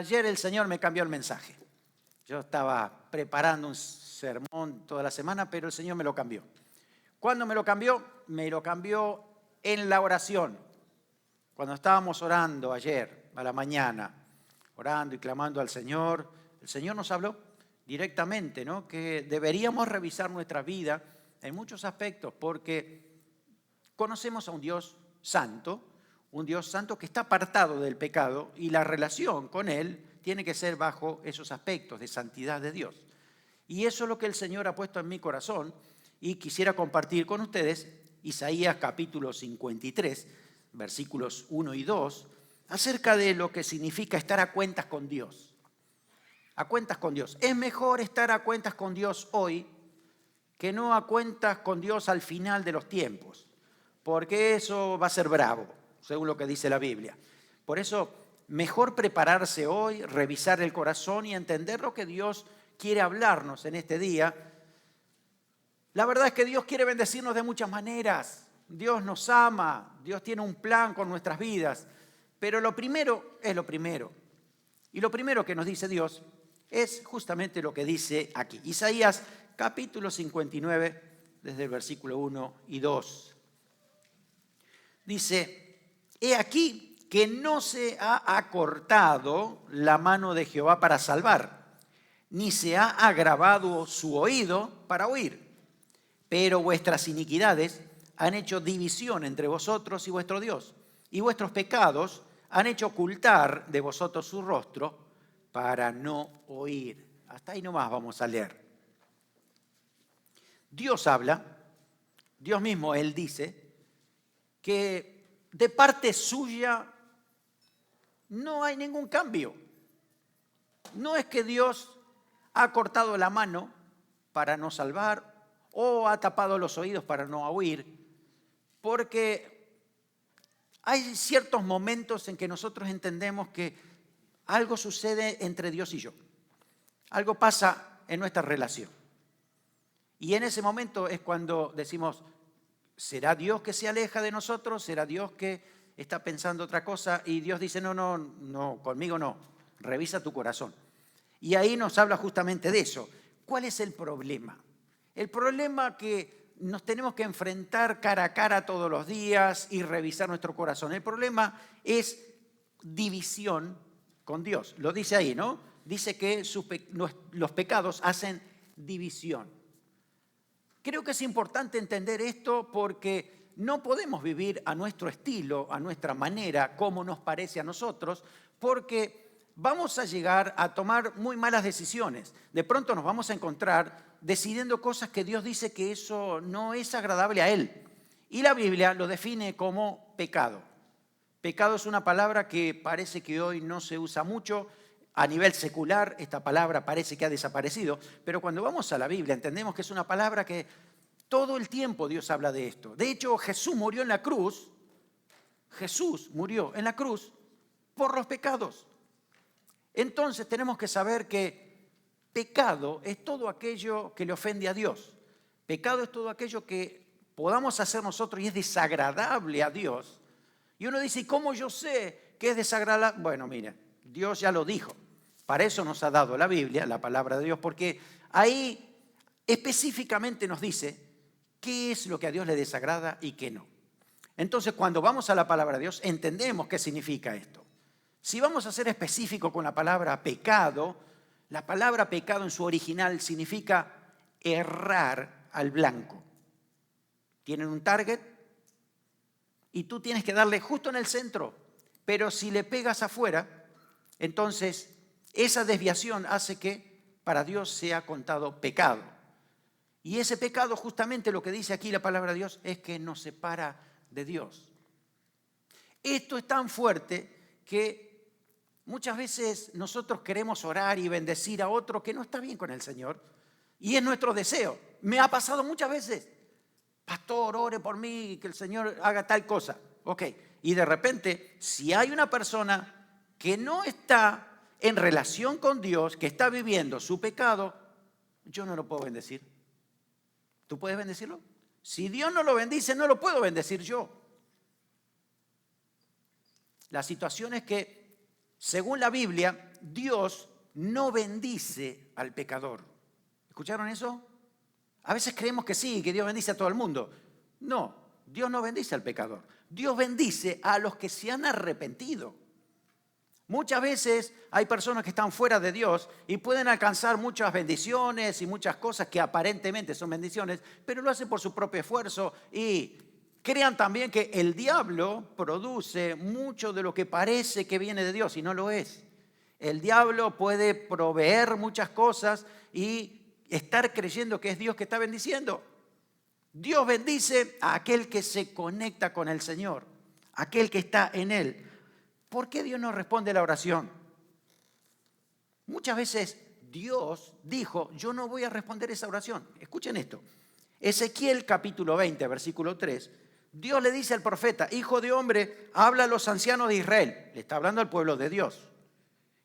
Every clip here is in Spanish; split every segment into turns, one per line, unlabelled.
ayer el Señor me cambió el mensaje. Yo estaba preparando un sermón toda la semana, pero el Señor me lo cambió. ¿Cuándo me lo cambió? Me lo cambió en la oración. Cuando estábamos orando ayer a la mañana, orando y clamando al Señor, el Señor nos habló directamente, ¿no? Que deberíamos revisar nuestra vida en muchos aspectos, porque conocemos a un Dios santo que está apartado del pecado, y la relación con Él tiene que ser bajo esos aspectos de santidad de Dios. Y eso es lo que el Señor ha puesto en mi corazón, y quisiera compartir con ustedes Isaías capítulo 53, versículos 1 y 2, acerca de lo que significa estar a cuentas con Dios. A cuentas con Dios. Es mejor estar a cuentas con Dios hoy que no a cuentas con Dios al final de los tiempos, porque eso va a ser bravo, según lo que dice la Biblia. Por eso, mejor prepararse hoy, revisar el corazón y entender lo que Dios quiere hablarnos en este día. La verdad es que Dios quiere bendecirnos de muchas maneras. Dios nos ama, Dios tiene un plan con nuestras vidas, pero lo primero es lo primero. Y lo primero que nos dice Dios es justamente lo que dice aquí. Isaías capítulo 59, desde el versículo 1 y 2. Dice: he aquí que no se ha acortado la mano de Jehová para salvar, ni se ha agravado su oído para oír. Pero vuestras iniquidades han hecho división entre vosotros y vuestro Dios, y vuestros pecados han hecho ocultar de vosotros su rostro para no oír. Hasta ahí nomás vamos a leer. Dios habla, Dios mismo, Él dice que de parte suya no hay ningún cambio. No es que Dios ha cortado la mano para no salvar o ha tapado los oídos para no oír, porque hay ciertos momentos en que nosotros entendemos que algo sucede entre Dios y yo. Algo pasa en nuestra relación. Y en ese momento es cuando decimos: ¿será Dios que se aleja de nosotros? ¿Será Dios que está pensando otra cosa? Y Dios dice: no, conmigo no. Revisa tu corazón. Y ahí nos habla justamente de eso. ¿Cuál es el problema? El problema que nos tenemos que enfrentar cara a cara todos los días y revisar nuestro corazón. El problema es división con Dios. Lo dice ahí, ¿no? Dice que los pecados hacen división. Creo que es importante entender esto, porque no podemos vivir a nuestro estilo, a nuestra manera, como nos parece a nosotros, porque vamos a llegar a tomar muy malas decisiones. De pronto nos vamos a encontrar decidiendo cosas que Dios dice que eso no es agradable a Él. Y la Biblia lo define como pecado. Pecado es una palabra que parece que hoy no se usa mucho. A nivel secular, esta palabra parece que ha desaparecido, pero cuando vamos a la Biblia entendemos que es una palabra que todo el tiempo Dios habla de esto. De hecho, Jesús murió en la cruz por los pecados. Entonces tenemos que saber que pecado es todo aquello que le ofende a Dios. Pecado es todo aquello que podamos hacer nosotros y es desagradable a Dios. Y uno dice: ¿y cómo yo sé que es desagradable? Bueno, mira, Dios ya lo dijo. Para eso nos ha dado la Biblia, la palabra de Dios, porque ahí específicamente nos dice qué es lo que a Dios le desagrada y qué no. Entonces, cuando vamos a la palabra de Dios, entendemos qué significa esto. Si vamos a ser específicos con la palabra pecado, la palabra pecado en su original significa errar al blanco. Tienen un target y tú tienes que darle justo en el centro, pero si le pegas afuera, entonces esa desviación hace que para Dios sea contado pecado. Y ese pecado, justamente lo que dice aquí la palabra de Dios, es que nos separa de Dios. Esto es tan fuerte que muchas veces nosotros queremos orar y bendecir a otro que no está bien con el Señor, y es nuestro deseo. Me ha pasado muchas veces: pastor, ore por mí, que el Señor haga tal cosa. Ok, y de repente, si hay una persona que no está en relación con Dios, que está viviendo su pecado, yo no lo puedo bendecir. ¿Tú puedes bendecirlo? Si Dios no lo bendice, no lo puedo bendecir yo. La situación es que, según la Biblia, Dios no bendice al pecador. ¿Escucharon eso? A veces creemos que sí, que Dios bendice a todo el mundo. No, Dios no bendice al pecador. Dios bendice a los que se han arrepentido. Muchas veces hay personas que están fuera de Dios y pueden alcanzar muchas bendiciones y muchas cosas que aparentemente son bendiciones, pero lo hacen por su propio esfuerzo y crean también que el diablo produce mucho de lo que parece que viene de Dios y no lo es. El diablo puede proveer muchas cosas y estar creyendo que es Dios que está bendiciendo. Dios bendice a aquel que se conecta con el Señor, aquel que está en Él. ¿Por qué Dios no responde la oración? Muchas veces Dios dijo, yo no voy a responder esa oración. Escuchen esto. Ezequiel capítulo 20, versículo 3. Dios le dice al profeta, hijo de hombre, habla a los ancianos de Israel. Le está hablando al pueblo de Dios.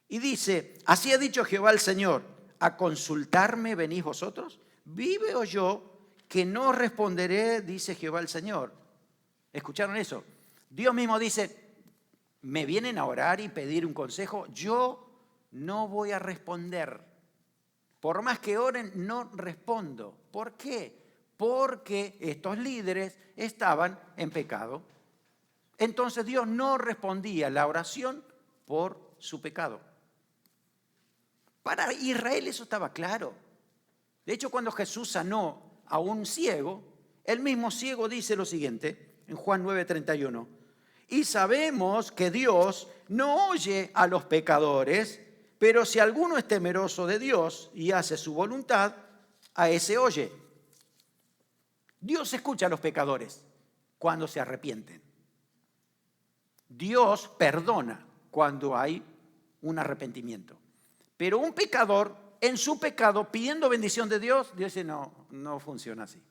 Y dice, así ha dicho Jehová el Señor, ¿a consultarme venís vosotros? Vive o yo, que no responderé, dice Jehová el Señor. ¿Escucharon eso? Dios mismo dice, me vienen a orar y pedir un consejo, yo no voy a responder. Por más que oren, no respondo. ¿Por qué? Porque estos líderes estaban en pecado. Entonces Dios no respondía la oración por su pecado. Para Israel eso estaba claro. De hecho, cuando Jesús sanó a un ciego, el mismo ciego dice lo siguiente, en Juan 9:31. Y sabemos que Dios no oye a los pecadores, pero si alguno es temeroso de Dios y hace su voluntad, a ese oye. Dios escucha a los pecadores cuando se arrepienten. Dios perdona cuando hay un arrepentimiento. Pero un pecador, en su pecado, pidiendo bendición de Dios, Dios dice, no funciona así.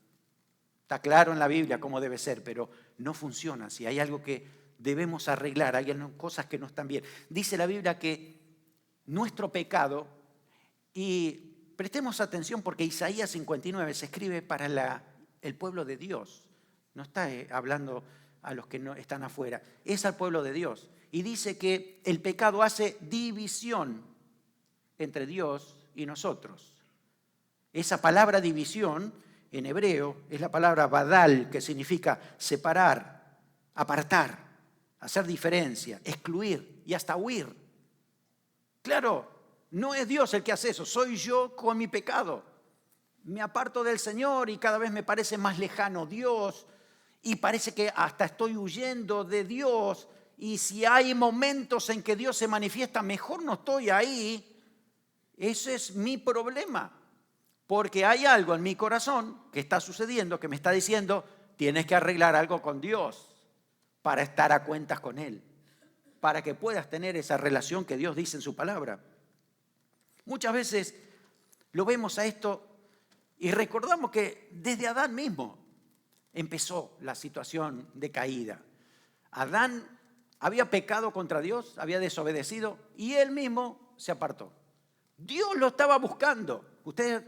Está claro en la Biblia cómo debe ser, pero no funciona así. Hay algo que debemos arreglar, hay cosas que no están bien. Dice la Biblia que nuestro pecado, y prestemos atención porque Isaías 59 se escribe para el pueblo de Dios. No está hablando a los que no están afuera, es al pueblo de Dios. Y dice que el pecado hace división entre Dios y nosotros. Esa palabra división en hebreo es la palabra badal, que significa separar, apartar, hacer diferencia, excluir y hasta huir. Claro, no es Dios el que hace eso, soy yo con mi pecado. Me aparto del Señor y cada vez me parece más lejano Dios y parece que hasta estoy huyendo de Dios. Y si hay momentos en que Dios se manifiesta, mejor no estoy ahí. Ese es mi problema, porque hay algo en mi corazón que está sucediendo, que me está diciendo, tienes que arreglar algo con Dios para estar a cuentas con Él, para que puedas tener esa relación que Dios dice en su palabra. Muchas veces lo vemos a esto y recordamos que desde Adán mismo empezó la situación de caída. Adán había pecado contra Dios, había desobedecido y él mismo se apartó. Dios lo estaba buscando. Ustedes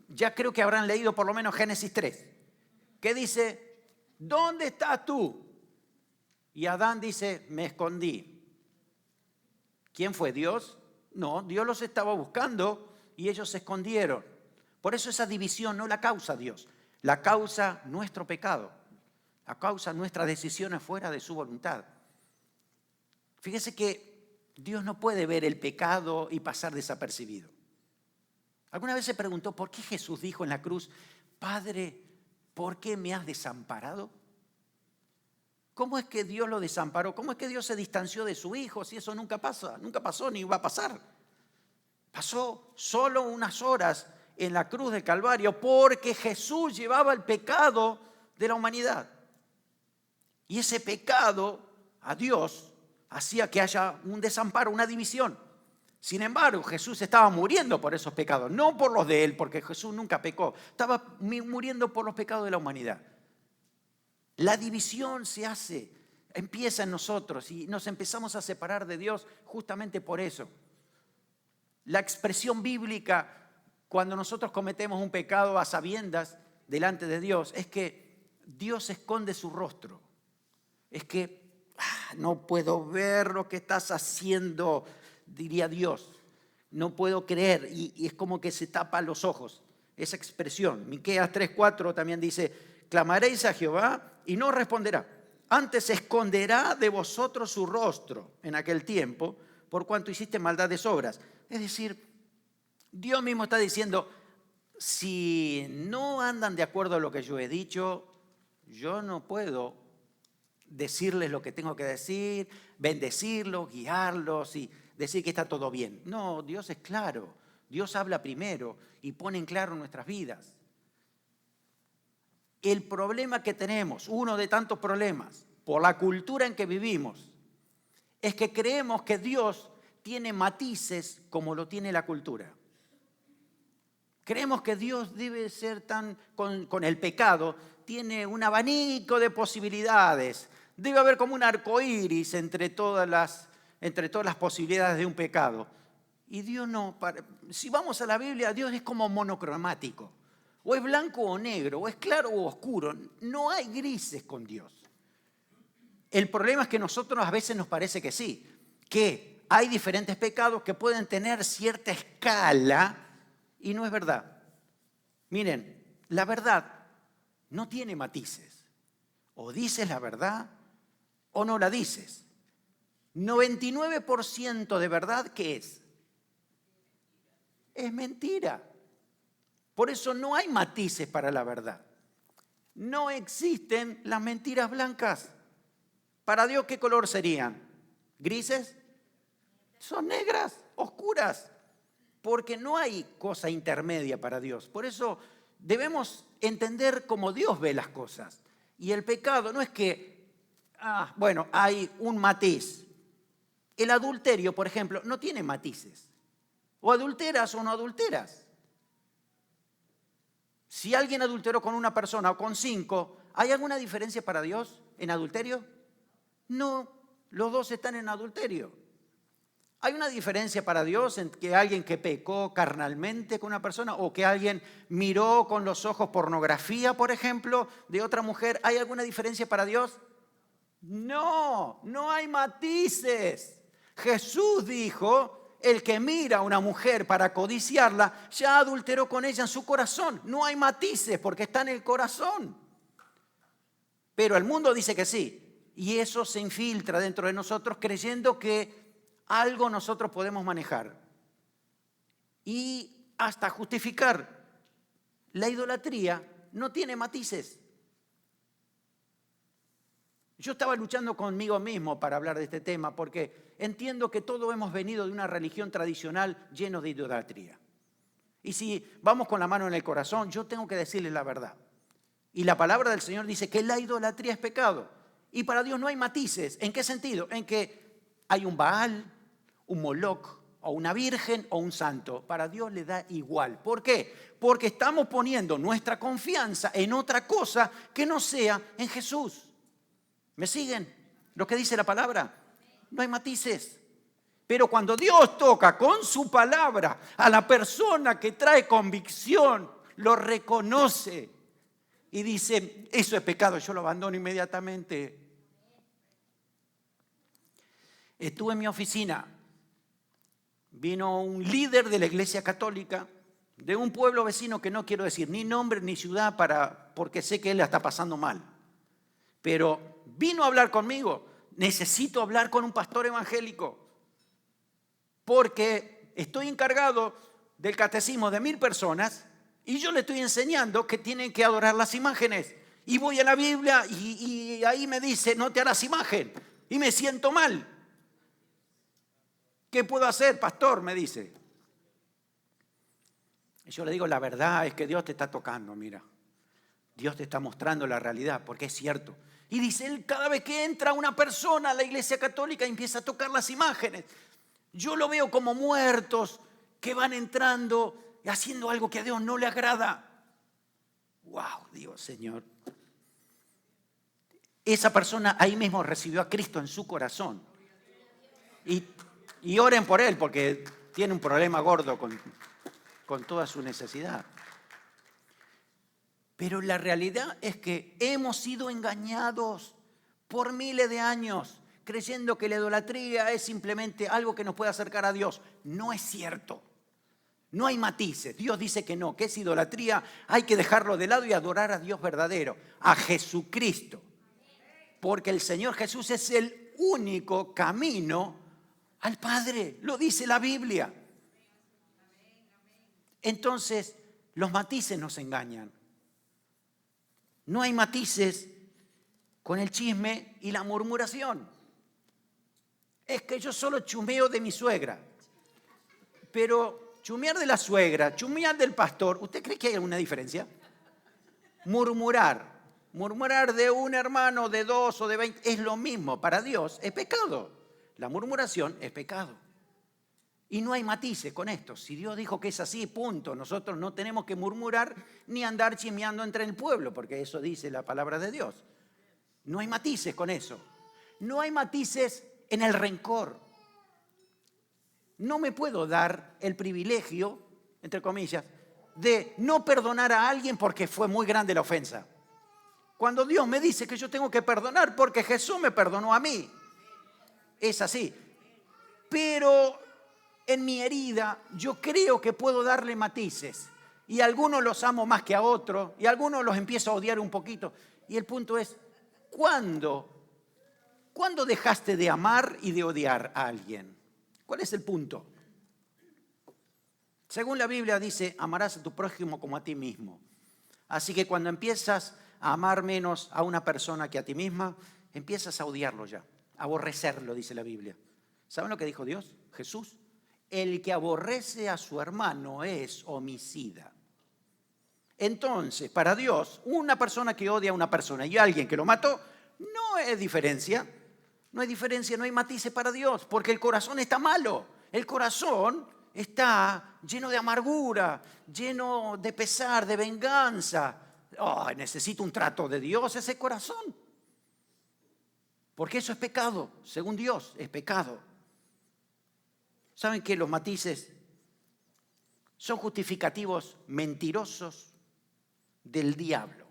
ya creo que habrán leído por lo menos Génesis 3, que dice, ¿dónde estás tú? Y Adán dice, me escondí. ¿Quién fue? ¿Dios? No, Dios los estaba buscando y ellos se escondieron. Por eso esa división no la causa Dios, la causa nuestro pecado, la causa nuestras decisiones fuera de su voluntad. Fíjese que Dios no puede ver el pecado y pasar desapercibido. ¿Alguna vez se preguntó por qué Jesús dijo en la cruz, Padre, ¿por qué me has desamparado? ¿Cómo es que Dios lo desamparó? ¿Cómo es que Dios se distanció de su Hijo si eso nunca pasa? Nunca pasó ni va a pasar. Pasó solo unas horas en la cruz del Calvario porque Jesús llevaba el pecado de la humanidad. Y ese pecado a Dios hacía que haya un desamparo, una división. Sin embargo, Jesús estaba muriendo por esos pecados, no por los de Él, porque Jesús nunca pecó. Estaba muriendo por los pecados de la humanidad. La división empieza en nosotros y nos empezamos a separar de Dios justamente por eso. La expresión bíblica, cuando nosotros cometemos un pecado a sabiendas delante de Dios, es que Dios esconde su rostro. Es que no puedo ver lo que estás haciendo, diría Dios. no puedo creer, y es como que se tapa los ojos, esa expresión. Miqueas 3:4 también dice, clamaréis a Jehová y no responderá, antes esconderá de vosotros su rostro en aquel tiempo, por cuanto hiciste maldades obras. Es decir, Dios mismo está diciendo, si no andan de acuerdo a lo que yo he dicho, yo no puedo decirles lo que tengo que decir, bendecirlos, guiarlos y decir que está todo bien. No, Dios es claro. Dios habla primero y pone en claro nuestras vidas. El problema que tenemos, uno de tantos problemas, por la cultura en que vivimos, es que creemos que Dios tiene matices como lo tiene la cultura. Creemos que Dios debe ser con el pecado, tiene un abanico de posibilidades. Debe haber como un arco iris entre todas las posibilidades de un pecado. Y Dios no. Si vamos a la Biblia, Dios es como monocromático. O es blanco o negro, o es claro o oscuro. No hay grises con Dios. El problema es que nosotros a veces nos parece que sí, que hay diferentes pecados que pueden tener cierta escala y no es verdad. Miren, la verdad no tiene matices. O dices la verdad o no la dices. 99% de verdad, ¿qué es? Es mentira. Por eso no hay matices para la verdad. No existen las mentiras blancas. Para Dios, ¿qué color serían? ¿Grises? Son negras, oscuras. Porque no hay cosa intermedia para Dios. Por eso debemos entender cómo Dios ve las cosas. Y el pecado no es que, hay un matiz. El adulterio, por ejemplo, no tiene matices. O adulteras o no adulteras. Si alguien adulteró con una persona o con 5, ¿hay alguna diferencia para Dios en adulterio? No, los dos están en adulterio. ¿Hay una diferencia para Dios en que alguien que pecó carnalmente con una persona o que alguien miró con los ojos pornografía, por ejemplo, de otra mujer? ¿Hay alguna diferencia para Dios? No, no hay matices. Jesús dijo, el que mira a una mujer para codiciarla, ya adulteró con ella en su corazón. No hay matices porque está en el corazón. Pero el mundo dice que sí. Y eso se infiltra dentro de nosotros creyendo que algo nosotros podemos manejar. Y hasta justificar. La idolatría no tiene matices. Yo estaba luchando conmigo mismo para hablar de este tema porque entiendo que todos hemos venido de una religión tradicional lleno de idolatría. Y si vamos con la mano en el corazón, yo tengo que decirles la verdad. Y la palabra del Señor dice que la idolatría es pecado. Y para Dios no hay matices. ¿En qué sentido? En que hay un Baal, un Moloc, o una virgen, o un santo. Para Dios le da igual. ¿Por qué? Porque estamos poniendo nuestra confianza en otra cosa que no sea en Jesús. ¿Me siguen lo que dice la palabra? No hay matices. Pero cuando Dios toca con su palabra a la persona que trae convicción, lo reconoce y dice, eso es pecado, yo lo abandono inmediatamente. Estuve en mi oficina, vino un líder de la Iglesia Católica de un pueblo vecino que no quiero decir ni nombre ni ciudad porque sé que él la está pasando mal. Pero vino a hablar conmigo. Necesito hablar con un pastor evangélico porque estoy encargado del catecismo de 1000 personas y yo le estoy enseñando que tienen que adorar las imágenes. Y voy a la Biblia y ahí me dice, no te harás imagen. Y me siento mal. ¿Qué puedo hacer, pastor? Me dice. Y yo le digo, la verdad es que Dios te está tocando, mira. Dios te está mostrando la realidad, porque es cierto. Y dice él, cada vez que entra una persona a la Iglesia Católica empieza a tocar las imágenes. Yo lo veo como muertos que van entrando y haciendo algo que a Dios no le agrada. Wow, digo, Señor. Esa persona ahí mismo recibió a Cristo en su corazón. Y oren por él porque tiene un problema gordo con toda su necesidad. Pero la realidad es que hemos sido engañados por miles de años, creyendo que la idolatría es simplemente algo que nos puede acercar a Dios. No es cierto. No hay matices. Dios dice que no, que es idolatría. Hay que dejarlo de lado y adorar a Dios verdadero, a Jesucristo. Porque el Señor Jesús es el único camino al Padre. Lo dice la Biblia. Entonces, los matices nos engañan. No hay matices con el chisme y la murmuración. Es que yo solo chumeo de mi suegra. Pero chumear de la suegra, chumear del pastor, ¿usted cree que hay alguna diferencia? Murmurar de un hermano, de 2 o de 20, es lo mismo. Para Dios es pecado. La murmuración es pecado. Y no hay matices con esto. Si Dios dijo que es así, punto. Nosotros no tenemos que murmurar ni andar chismeando entre el pueblo, porque eso dice la palabra de Dios. No hay matices con eso. No hay matices en el rencor. No me puedo dar el privilegio, entre comillas, de no perdonar a alguien porque fue muy grande la ofensa. Cuando Dios me dice que yo tengo que perdonar porque Jesús me perdonó a mí. Es así. Pero en mi herida yo creo que puedo darle matices. Y a algunos los amo más que a otros. Y a algunos los empiezo a odiar un poquito. Y el punto es, ¿cuándo dejaste de amar y de odiar a alguien? ¿Cuál es el punto? Según la Biblia dice, amarás a tu prójimo como a ti mismo. Así que cuando empiezas a amar menos a una persona que a ti misma, empiezas a odiarlo ya, a aborrecerlo, dice la Biblia. ¿Saben lo que dijo Dios? Jesús. El que aborrece a su hermano es homicida. Entonces, para Dios, una persona que odia a una persona y alguien que lo mató, no es diferencia. No hay diferencia, no hay matices para Dios, porque el corazón está malo. El corazón está lleno de amargura, lleno de pesar, de venganza. Oh, necesita un trato de Dios ese corazón. Porque eso es pecado, según Dios, es pecado. ¿Saben que los matices son justificativos mentirosos del diablo?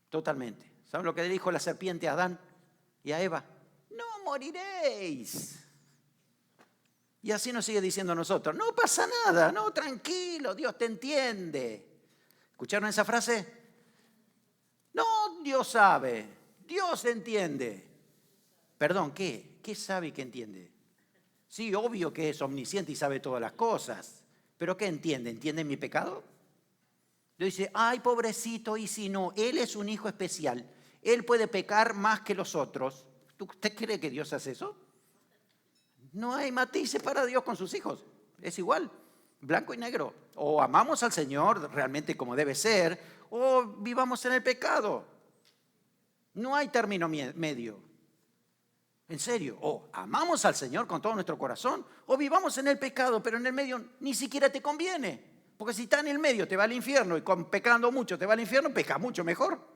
Totalmente. ¿Saben lo que le dijo la serpiente a Adán y a Eva? No moriréis. Y así nos sigue diciendo a nosotros, no pasa nada, no, tranquilo, Dios te entiende. ¿Escucharon esa frase? No, Dios sabe, Dios entiende. Perdón, ¿qué? ¿Qué sabe y qué entiende? Sí, obvio que es omnisciente y sabe todas las cosas, pero ¿qué entiende? ¿Entiende mi pecado? Dios dice, ay, pobrecito, y si no, Él es un hijo especial. Él puede pecar más que los otros. ¿Usted cree que Dios hace eso? No hay matices para Dios con sus hijos. Es igual, blanco y negro. O amamos al Señor realmente como debe ser, o vivamos en el pecado. No hay término medio. En serio, o amamos al Señor con todo nuestro corazón, o vivamos en el pecado, pero en el medio ni siquiera te conviene. Porque si está en el medio te va al infierno y pecando mucho te va al infierno, peca mucho mejor.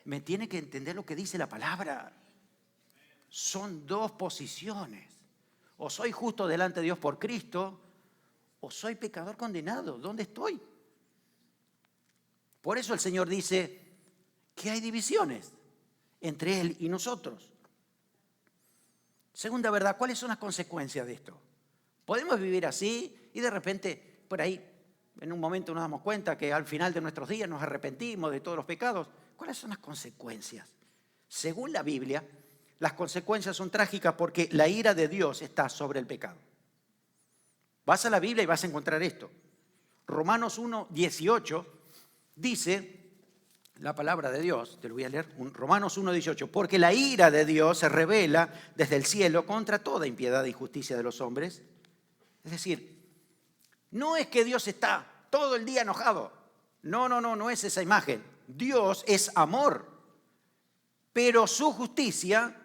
Me tiene que entender lo que dice la palabra. Son dos posiciones. O soy justo delante de Dios por Cristo, o soy pecador condenado. ¿Dónde estoy? Por eso el Señor dice que hay divisiones entre Él y nosotros. Segunda verdad, ¿cuáles son las consecuencias de esto? Podemos vivir así y de repente, por ahí, en un momento nos damos cuenta que al final de nuestros días nos arrepentimos de todos los pecados. ¿Cuáles son las consecuencias? Según la Biblia, las consecuencias son trágicas porque la ira de Dios está sobre el pecado. Vas a la Biblia y vas a encontrar esto. Romanos 1:18 dice, la palabra de Dios, te lo voy a leer, Romanos 1:18, porque la ira de Dios se revela desde el cielo contra toda impiedad e injusticia de los hombres. Es decir, no es que Dios está todo el día enojado. No es esa imagen. Dios es amor, pero su justicia,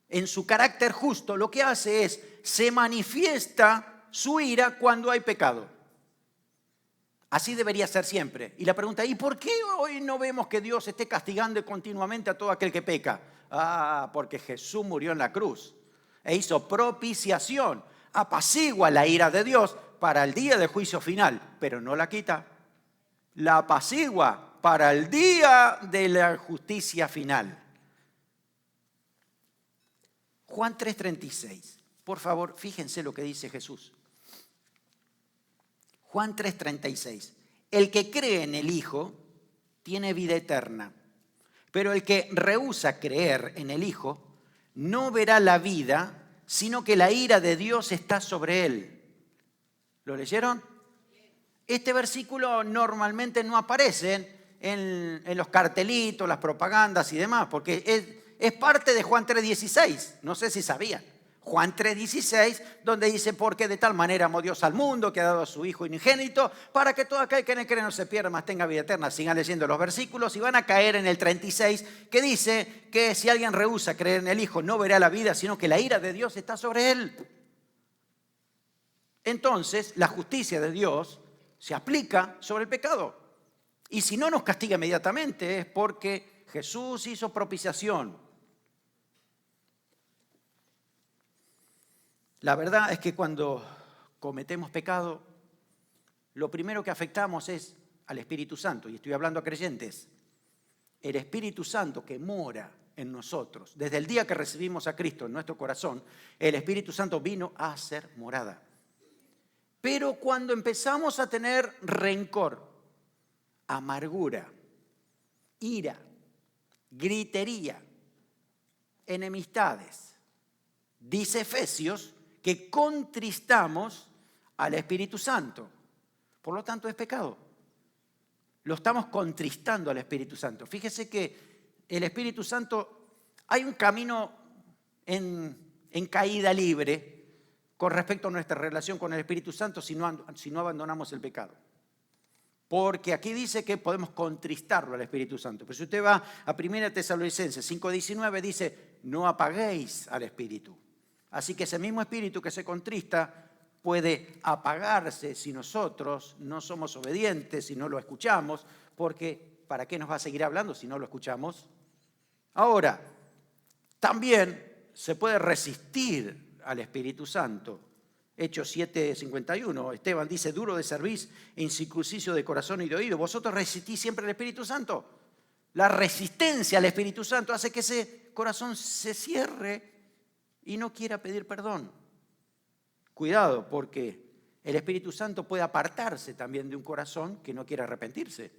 en su carácter justo, lo que hace es, se manifiesta su ira cuando hay pecado. Así debería ser siempre. Y la pregunta, ¿y por qué hoy no vemos que Dios esté castigando continuamente a todo aquel que peca? Porque Jesús murió en la cruz e hizo propiciación, apacigua la ira de Dios para el día del juicio final, pero no la quita. La apacigua, para el día de la justicia final. Juan 3:36. Por favor, fíjense lo que dice Jesús. Juan 3:36. El que cree en el Hijo tiene vida eterna, pero el que rehúsa creer en el Hijo no verá la vida, sino que la ira de Dios está sobre él. ¿Lo leyeron? Este versículo normalmente no aparece en los cartelitos, las propagandas y demás, porque es parte de Juan 3:16. No sé si sabían. Juan 3:16, donde dice, porque de tal manera amó Dios al mundo, que ha dado a su Hijo unigénito, para que todo aquel que en él cree no se pierda, mas tenga vida eterna. Sigan leyendo los versículos y van a caer en el 36, que dice que si alguien rehúsa creer en el Hijo, no verá la vida, sino que la ira de Dios está sobre él. Entonces, la justicia de Dios se aplica sobre el pecado. Y si no nos castiga inmediatamente es porque Jesús hizo propiciación. La verdad es que cuando cometemos pecado, lo primero que afectamos es al Espíritu Santo. Y estoy hablando a creyentes. El Espíritu Santo que mora en nosotros, desde el día que recibimos a Cristo en nuestro corazón, el Espíritu Santo vino a hacer morada. Pero cuando empezamos a tener rencor, amargura, ira, gritería, enemistades, dice Efesios que contristamos al Espíritu Santo. Por lo tanto, es pecado. Lo estamos contristando al Espíritu Santo. Fíjese que el Espíritu Santo, hay un camino en caída libre con respecto a nuestra relación con el Espíritu Santo si no abandonamos el pecado. Porque aquí dice que podemos contristarlo al Espíritu Santo. Pero si usted va a 1 Tesalonicenses 5:19, dice, no apaguéis al Espíritu. Así que ese mismo Espíritu que se contrista puede apagarse si nosotros no somos obedientes, si no lo escuchamos, porque ¿para qué nos va a seguir hablando si no lo escuchamos? Ahora, también se puede resistir al Espíritu Santo. Hechos 7:51, Esteban dice, duro de cerviz e incircunciso de corazón y de oído. Vosotros resistís siempre al Espíritu Santo. La resistencia al Espíritu Santo hace que ese corazón se cierre y no quiera pedir perdón. Cuidado, porque el Espíritu Santo puede apartarse también de un corazón que no quiere arrepentirse.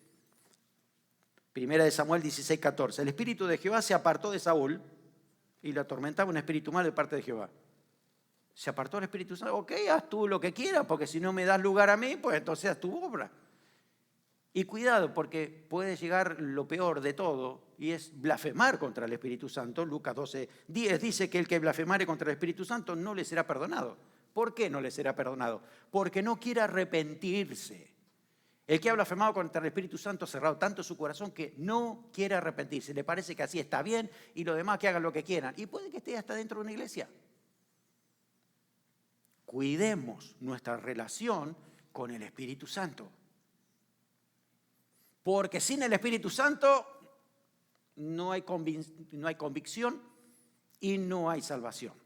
Primera de Samuel 16:14. El Espíritu de Jehová se apartó de Saúl y lo atormentaba un espíritu malo de parte de Jehová. Se apartó el Espíritu Santo. Ok, haz tú lo que quieras, porque si no me das lugar a mí, pues entonces haz tu obra. Y cuidado, porque puede llegar lo peor de todo, y es blasfemar contra el Espíritu Santo. Lucas 12:10 dice que el que blasfemare contra el Espíritu Santo no le será perdonado. ¿Por qué no le será perdonado? Porque no quiere arrepentirse. El que ha blasfemado contra el Espíritu Santo ha cerrado tanto su corazón que no quiere arrepentirse. Le parece que así está bien y los demás que hagan lo que quieran. Y puede que esté hasta dentro de una iglesia. Cuidemos nuestra relación con el Espíritu Santo. Porque sin el Espíritu Santo no hay convicción y no hay salvación.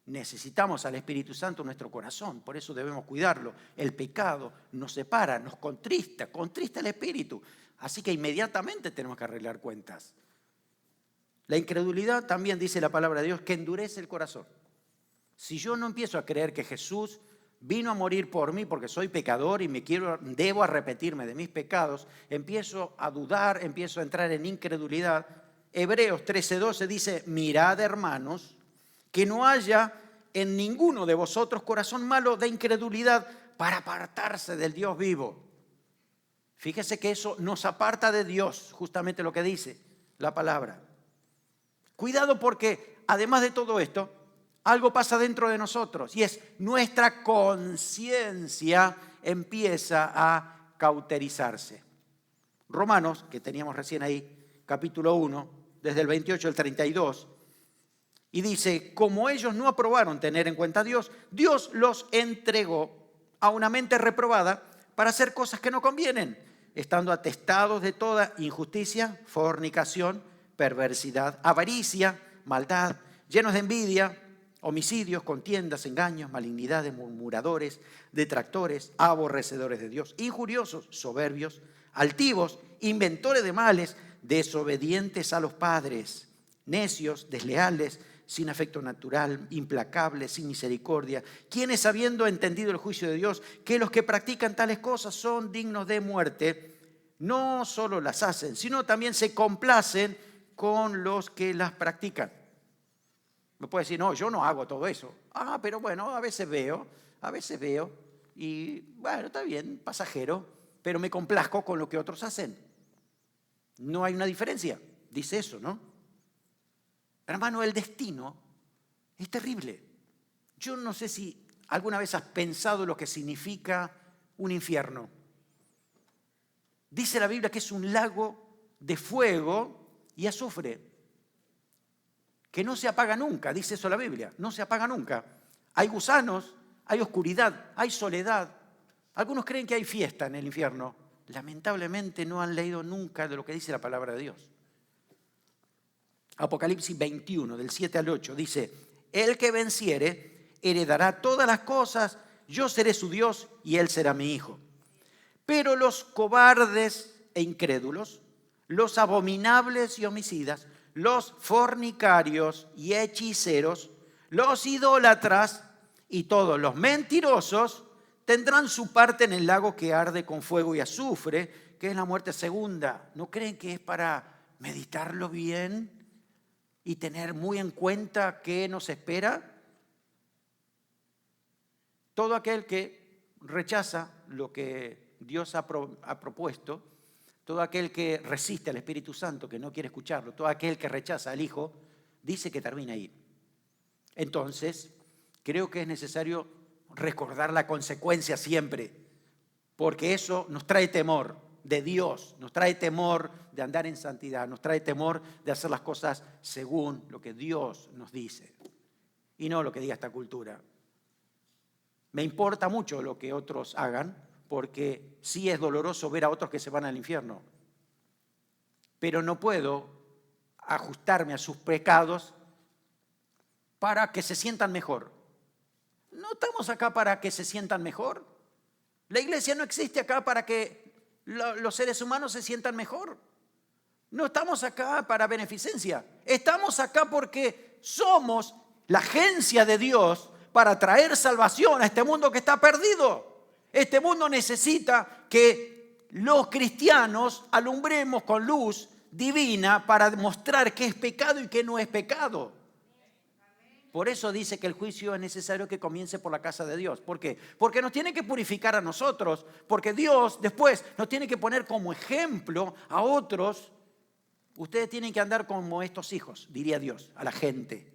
Necesitamos al Espíritu Santo en nuestro corazón, por eso debemos cuidarlo. El pecado nos separa, nos contrista el Espíritu. Así que inmediatamente tenemos que arreglar cuentas. La incredulidad también dice la palabra de Dios que endurece el corazón. Si yo no empiezo a creer que Jesús vino a morir por mí porque soy pecador y debo arrepentirme de mis pecados, empiezo a dudar, empiezo a entrar en incredulidad. Hebreos 13:12 dice, mirad hermanos, que no haya en ninguno de vosotros corazón malo de incredulidad para apartarse del Dios vivo. Fíjese que eso nos aparta de Dios, justamente lo que dice la palabra. Cuidado porque además de todo esto, algo pasa dentro de nosotros y es nuestra conciencia empieza a cauterizarse. Romanos, que teníamos recién ahí, capítulo 1, desde el 28 al 32, y dice, como ellos no aprobaron tener en cuenta a Dios, Dios los entregó a una mente reprobada para hacer cosas que no convienen, estando atestados de toda injusticia, fornicación, perversidad, avaricia, maldad, llenos de envidia, homicidios, contiendas, engaños, malignidades, murmuradores, detractores, aborrecedores de Dios, injuriosos, soberbios, altivos, inventores de males, desobedientes a los padres, necios, desleales, sin afecto natural, implacables, sin misericordia, quienes habiendo entendido el juicio de Dios, que los que practican tales cosas son dignos de muerte, no solo las hacen, sino también se complacen con los que las practican. Me puede decir, no, yo no hago todo eso. Ah, pero bueno, a veces veo, y bueno, está bien, pasajero, pero me complazco con lo que otros hacen. No hay una diferencia, dice eso, ¿no? Hermano, el destino es terrible. Yo no sé si alguna vez has pensado lo que significa un infierno. Dice la Biblia que es un lago de fuego y azufre, que no se apaga nunca, dice eso la Biblia, no se apaga nunca. Hay gusanos, hay oscuridad, hay soledad. Algunos creen que hay fiesta en el infierno. Lamentablemente no han leído nunca de lo que dice la palabra de Dios. Apocalipsis 21, del 7 al 8, dice, el que venciere heredará todas las cosas, yo seré su Dios y él será mi hijo. Pero los cobardes e incrédulos, los abominables y homicidas, los fornicarios y hechiceros, los idólatras y todos los mentirosos tendrán su parte en el lago que arde con fuego y azufre, que es la muerte segunda. ¿No creen que es para meditarlo bien y tener muy en cuenta qué nos espera? Todo aquel que rechaza lo que Dios ha propuesto, todo aquel que resiste al Espíritu Santo, que no quiere escucharlo, todo aquel que rechaza al Hijo, dice que termina ahí. Entonces, creo que es necesario recordar la consecuencia siempre, porque eso nos trae temor de Dios, nos trae temor de andar en santidad, nos trae temor de hacer las cosas según lo que Dios nos dice y no lo que diga esta cultura. Me importa mucho lo que otros hagan, porque sí es doloroso ver a otros que se van al infierno, pero no puedo ajustarme a sus pecados para que se sientan mejor. No estamos acá para que se sientan mejor. La iglesia no existe acá para que los seres humanos se sientan mejor. No estamos acá para beneficencia. Estamos acá porque somos la agencia de Dios para traer salvación a este mundo que está perdido. Este mundo necesita que los cristianos alumbremos con luz divina para demostrar qué es pecado y qué no es pecado. Por eso dice que el juicio es necesario que comience por la casa de Dios. ¿Por qué? Porque nos tiene que purificar a nosotros, porque Dios después nos tiene que poner como ejemplo a otros. Ustedes tienen que andar como estos hijos, diría Dios, a la gente.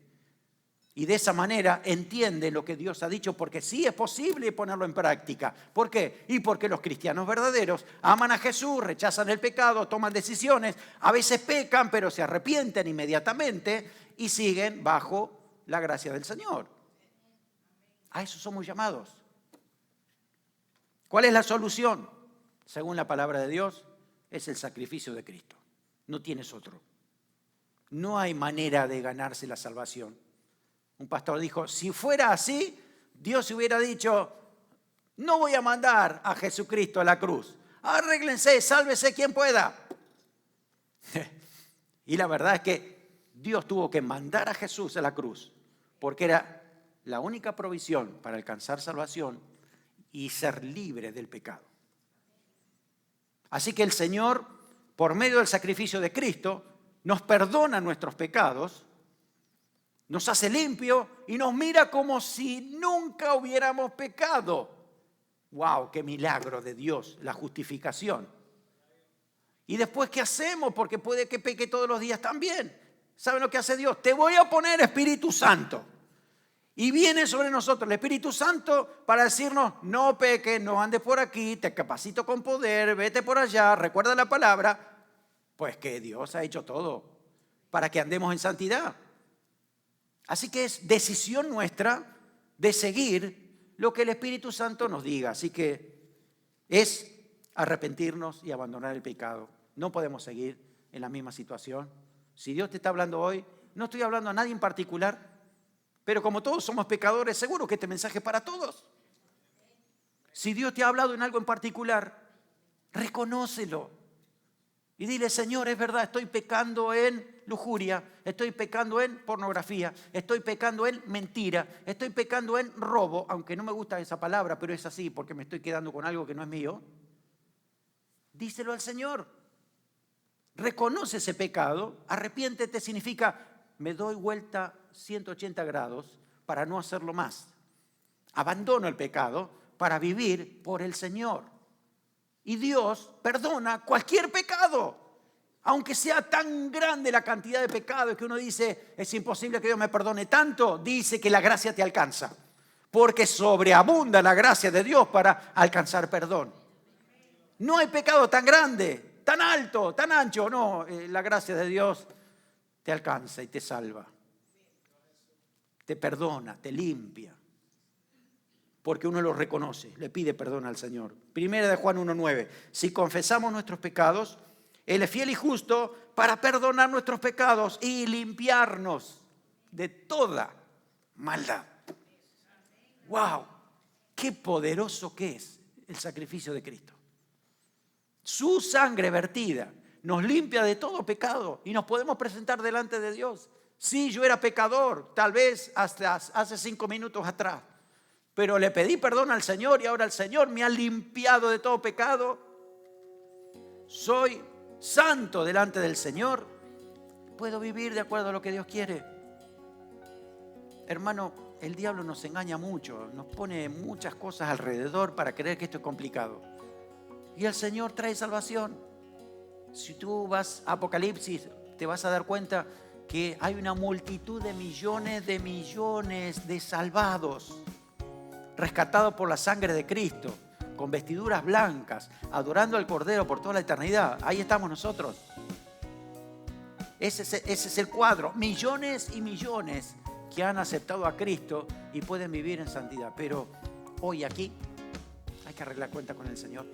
Y de esa manera entienden lo que Dios ha dicho, porque sí es posible ponerlo en práctica. ¿Por qué? Y porque los cristianos verdaderos aman a Jesús, rechazan el pecado, toman decisiones, a veces pecan, pero se arrepienten inmediatamente y siguen bajo la gracia del Señor. A eso somos llamados. ¿Cuál es la solución? Según la palabra de Dios, es el sacrificio de Cristo. No tienes otro. No hay manera de ganarse la salvación. Un pastor dijo, si fuera así, Dios hubiera dicho, no voy a mandar a Jesucristo a la cruz. Arréglense, sálvese quien pueda. Y la verdad es que Dios tuvo que mandar a Jesús a la cruz, porque era la única provisión para alcanzar salvación y ser libre del pecado. Así que el Señor, por medio del sacrificio de Cristo, nos perdona nuestros pecados, nos hace limpio y nos mira como si nunca hubiéramos pecado. ¡Wow! ¡Qué milagro de Dios! La justificación. ¿Y después qué hacemos? Porque puede que peque todos los días también. ¿Saben lo que hace Dios? Te voy a poner Espíritu Santo. Y viene sobre nosotros el Espíritu Santo para decirnos, no peques, no andes por aquí, te capacito con poder, vete por allá, recuerda la palabra. Pues que Dios ha hecho todo para que andemos en santidad. Así que es decisión nuestra de seguir lo que el Espíritu Santo nos diga. Así que es arrepentirnos y abandonar el pecado. No podemos seguir en la misma situación. Si Dios te está hablando hoy, no estoy hablando a nadie en particular, Pero como todos somos pecadores, seguro que este mensaje es para todos. Si Dios te ha hablado en algo en particular, reconócelo. Y dile, Señor, es verdad, estoy pecando en lujuria, estoy pecando en pornografía, estoy pecando en mentira, estoy pecando en robo, aunque no me gusta esa palabra, pero es así porque me estoy quedando con algo que no es mío. Díselo al Señor. Reconoce ese pecado, arrepiéntete significa me doy vuelta 180 grados para no hacerlo más. Abandono el pecado para vivir por el Señor. Y Dios perdona cualquier pecado, aunque sea tan grande la cantidad de pecados que uno dice, es imposible que Dios me perdone tanto, dice que la gracia te alcanza, porque sobreabunda la gracia de Dios para alcanzar perdón. No hay pecado tan grande, tan alto, tan ancho, no, la gracia de Dios te alcanza y te salva, te perdona, te limpia. Porque uno lo reconoce, le pide perdón al Señor. Primera de Juan 1:9. Si confesamos nuestros pecados, Él es fiel y justo para perdonar nuestros pecados y limpiarnos de toda maldad. ¡Wow! ¡Qué poderoso que es el sacrificio de Cristo! Su sangre vertida nos limpia de todo pecado y nos podemos presentar delante de Dios. Sí, yo era pecador, tal vez hasta hace 5 minutos atrás. Pero le pedí perdón al Señor y ahora el Señor me ha limpiado de todo pecado. Soy santo delante del Señor. Puedo vivir de acuerdo a lo que Dios quiere. Hermano, el diablo nos engaña mucho, nos pone muchas cosas alrededor para creer que esto es complicado. Y el Señor trae salvación. Si tú vas a Apocalipsis, te vas a dar cuenta que hay una multitud de millones de salvados, rescatados por la sangre de Cristo, con vestiduras blancas, adorando al Cordero por toda la eternidad. Ahí estamos nosotros. Ese es el cuadro. Millones y millones que han aceptado a Cristo y pueden vivir en santidad. Pero hoy aquí hay que arreglar cuenta con el Señor.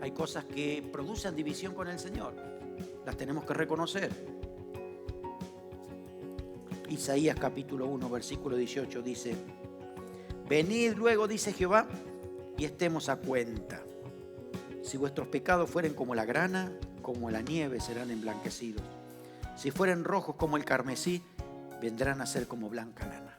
Hay cosas que producen división con el Señor. Las tenemos que reconocer. Isaías capítulo 1, versículo 18 dice: venid luego, dice Jehová, y estemos a cuenta. Si vuestros pecados fueren como la grana, como la nieve serán emblanquecidos. Si fueren rojos como el carmesí, vendrán a ser como blanca lana.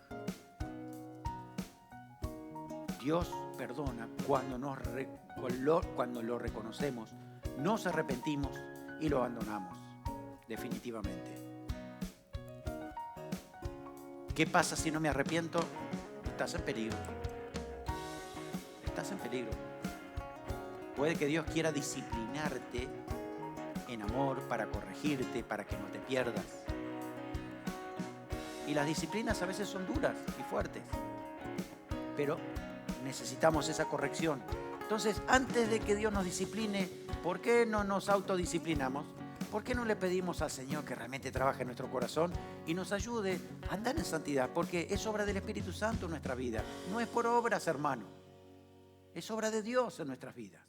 Dios perdona cuando lo reconocemos, nos arrepentimos y lo abandonamos definitivamente. ¿Qué pasa si no me arrepiento? Estás en peligro. Estás en peligro. Puede que Dios quiera disciplinarte en amor para corregirte, para que no te pierdas. Y las disciplinas a veces son duras y fuertes, pero necesitamos esa corrección. Entonces, antes de que Dios nos discipline, ¿por qué no nos autodisciplinamos? ¿Por qué no le pedimos al Señor que realmente trabaje en nuestro corazón y nos ayude a andar en santidad? Porque es obra del Espíritu Santo en nuestra vida. No es por obras, hermano. Es obra de Dios en nuestras vidas.